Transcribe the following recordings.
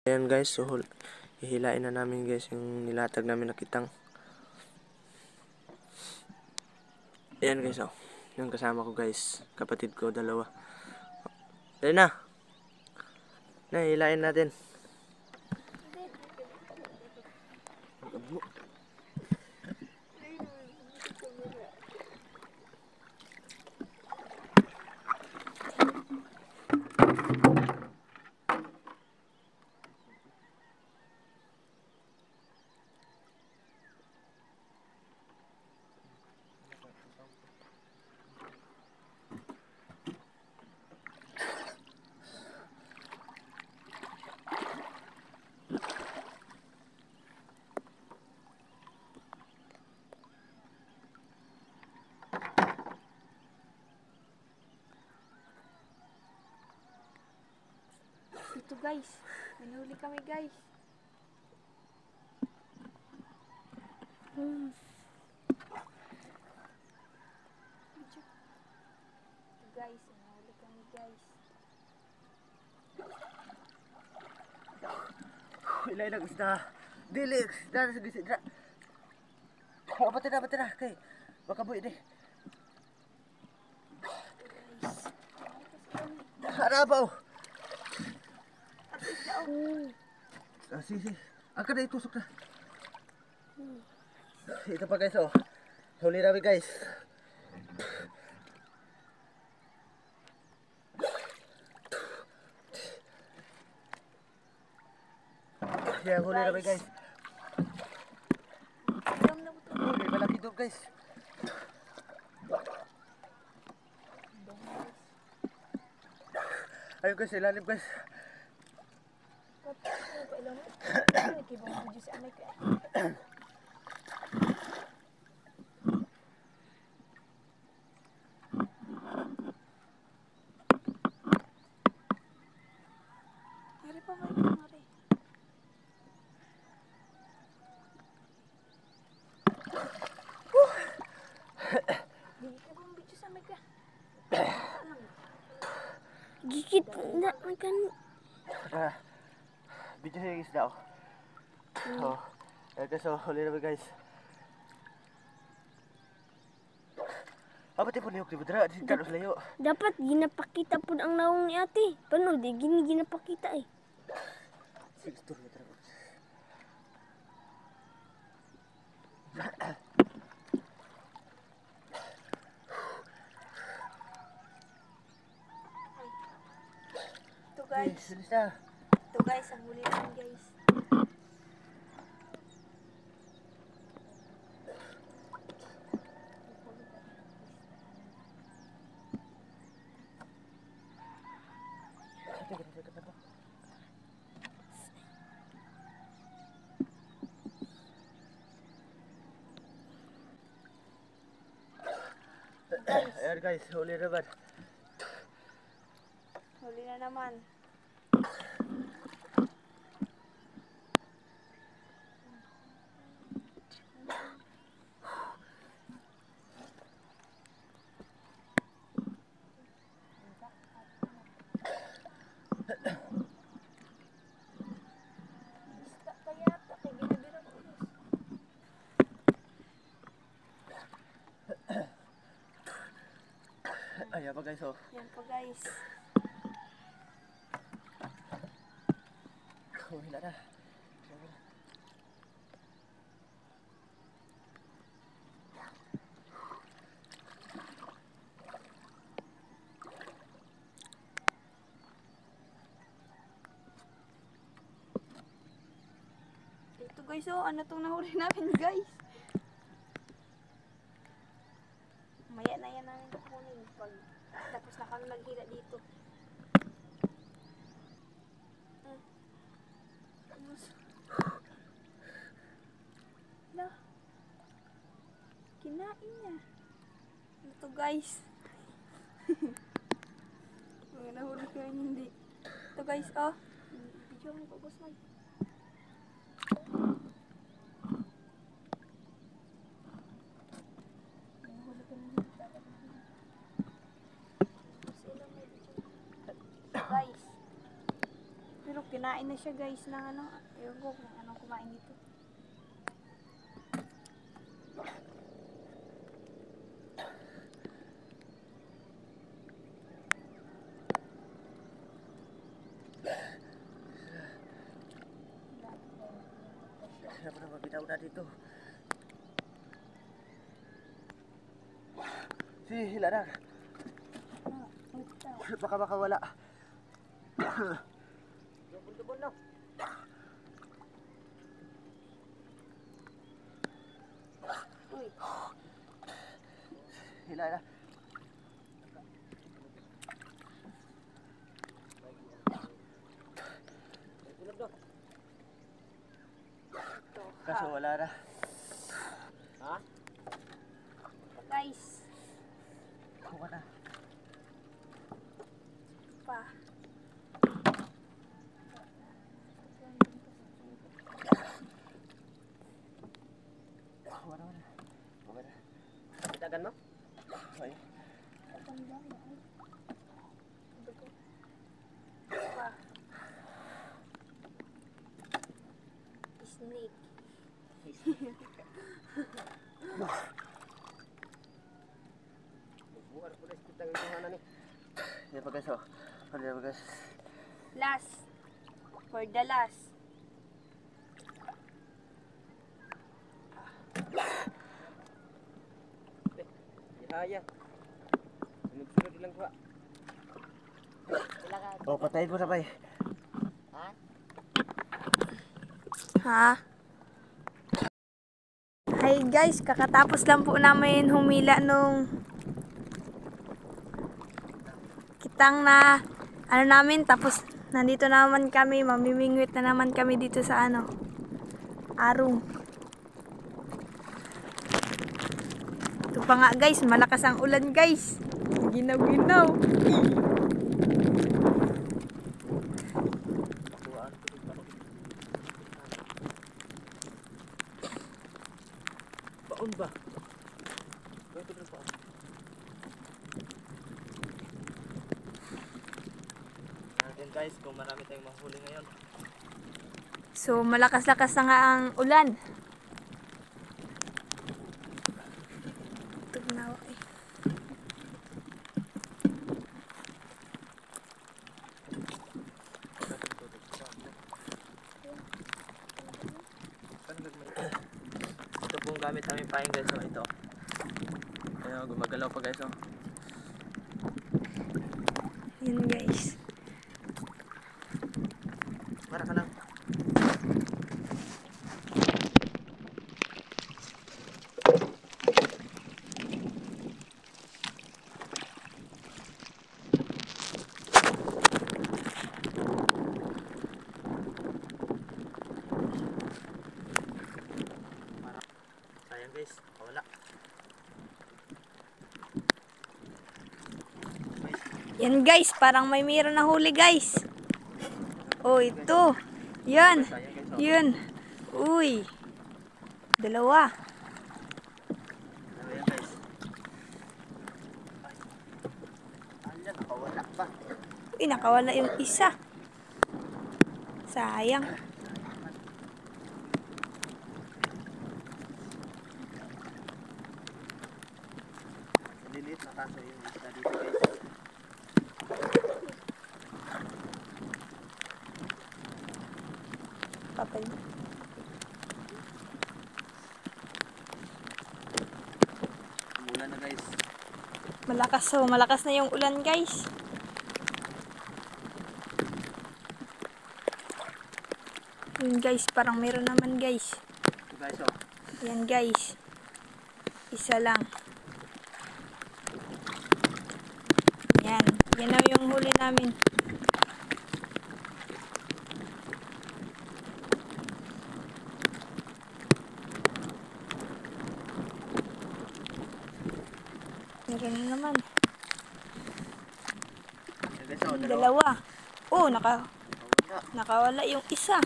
Ayan guys, so hihilain na namin guys yung nilatag namin na kitang. Ayan guys, oh. Yung kasama ko guys, kapatid ko, dalawa. Ayan na. Hihilain natin. Ito guys, manuli kami guys. Ito guys, manuli kami guys. Hilain ang isda. Dili, isda na sa isda. Bati na. Kay, baka buhay di. Harabaw. Sige. Angka na itusok na. Ito pa guys, oh. Huli namin guys. Yan, huli namin guys. May malaki doon guys. Ayun guys, ilalim guys. Mari pa ba ito, mari? Hindi ka bang video sa mega? Gigit na makan. Video sa isda, oh. Oh, ayun guys, oh, huli namin guys. Ba't ipon yung klibadra? Di tanos layo. Dapat ginapakita po ang naong ni ate. Paano di ginapakita eh. Sige, story na talaga. Ito guys. Sulis na. Ito guys, ang huli namin guys. Ayan guys, huli naman. Huli na naman. Basta kaya, kay ginabira ko guys. Ayan pa guys, oh. Yan po guys. Hula na. Ito guys, oh, ano tong nahuli namin guys? Maya na yan namin kukunin pag tapos na kami maghila dito. Hala. Kinain niya. Ano to guys? Mga nahuli ko yun hindi. Ito guys, oh. Video mo ko boss mag. Guys, pero Kinain na siya guys ng ano. Ewan ko kung anong kumain dito. Dapat na magbitaw na dito. Si hila na. Baka makawala. Dubol na. Uy. Hila na. Kaso wala na. Ha? Guys. Kuha na. Pa. Kuha na. Okay na. Itagan mo? Okay. Pa. Snake. Yan pa guys, oh. Ano yan pa guys? Last. For the last. Ihaya. Sunod-sunod lang kuha. Oh, patayin mo sabay. Ha? Hi guys, kakatapos lang po namin humila nung kitang na ano namin, tapos nandito naman kami, mamimingwit na naman kami dito sa ano, arong. Ito pa nga guys, malakas ang ulan guys. Ginaw-ginaw. Baon ba? Ito na baon. Natin guys, kung marami tayong mahuli ngayon. So, malakas-lakas na nga ang ulan. Tugnawa eh. Ito pong gamit namin paing guys, so ito. Ayun, gumagalaw pa guys, oh. Yan guys. Para ka lang. Sayang guys, wala. Yan guys, parang may meron na huli guys. Oh, ito. Yan. Sayang guys, oh. Yun. Uy. Dalawa. Ayan guys. Ayan, nakawala pa. Uy, nakawala yung isa. Sayang. Liliit na kaso yung isda dito guys. Papel. Umulan na guys. Malakas, so malakas na yung ulan guys. Yun guys, parang meron naman guys. Ito guys, oh. Yan guys. Isa lang. Yan. Yan na yung huli namin. Meron na naman. Ayan guys, oh. Dalawa. Oh, Nakawala. nakawala yung isa.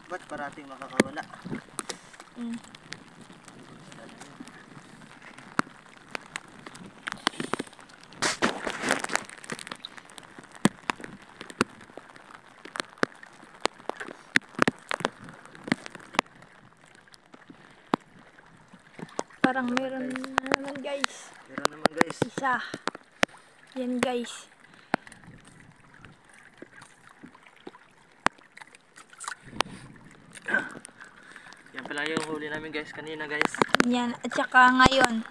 Ba't parating makakawala? Mm. parang meron na naman guys. Meron naman guys. Isa. Yan guys. Yan pala yung huli namin guys kanina guys. Yan. At saka ngayon,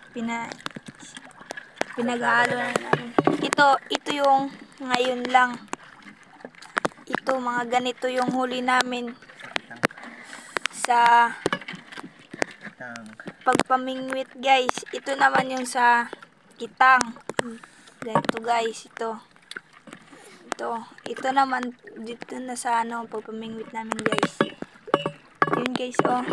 pinaghalo na namin. Ito yung ngayon lang. Ito, mga ganito yung huli namin sa pagpamingwit guys. Ito naman yung sa kitang. Ganito guys, ito. Ito naman dito na sa pagpamingwit namin guys. Yun guys, oh.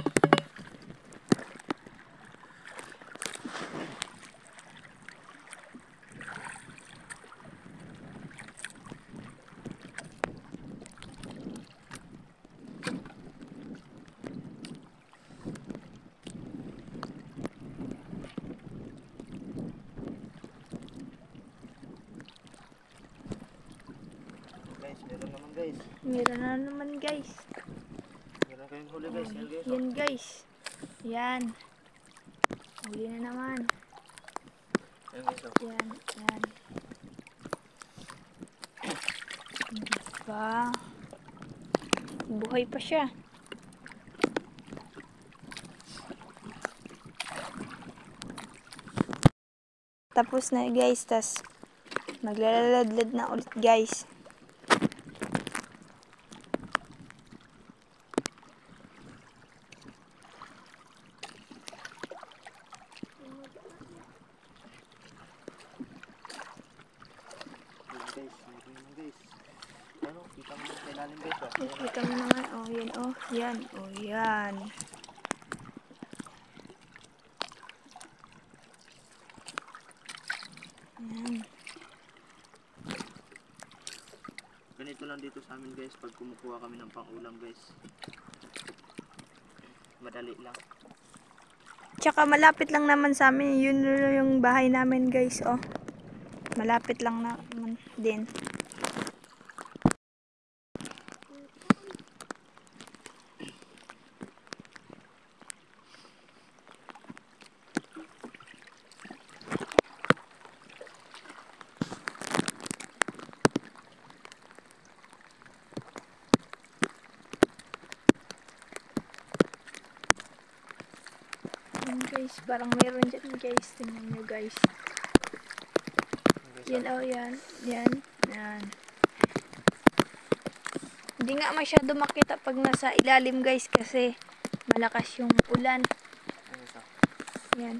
Guys, meron naman guys. Meron na naman guys. Meron kayong huli guys. Yan guys. Yan guys. Yan. Huli na naman. Yan guys. Oh. Yan. Diba? Buhay pa siya. Tapos na guys. Tas maglaladlad na ulit guys. Yan guys. Meron naman guys. Ano? Kita mo sa ilalim guys. Oh. Kita mo naman. Oh, yan. Oh, yan. Oh, yan. Yan. Ganito lang dito sa amin guys pag kumukuha kami ng pang-ulam guys. Madali lang. Tsaka malapit lang naman sa amin. Yun yung bahay namin guys. Oh. Malapit lang naman din. Yan guys, parang meron dyan guys. Tingnan nyo guys. Yan, oh, yan. Yan. Hindi nga masyado makita pag nasa ilalim guys kasi malakas yung ulan. Yan guys. Oh. Yan.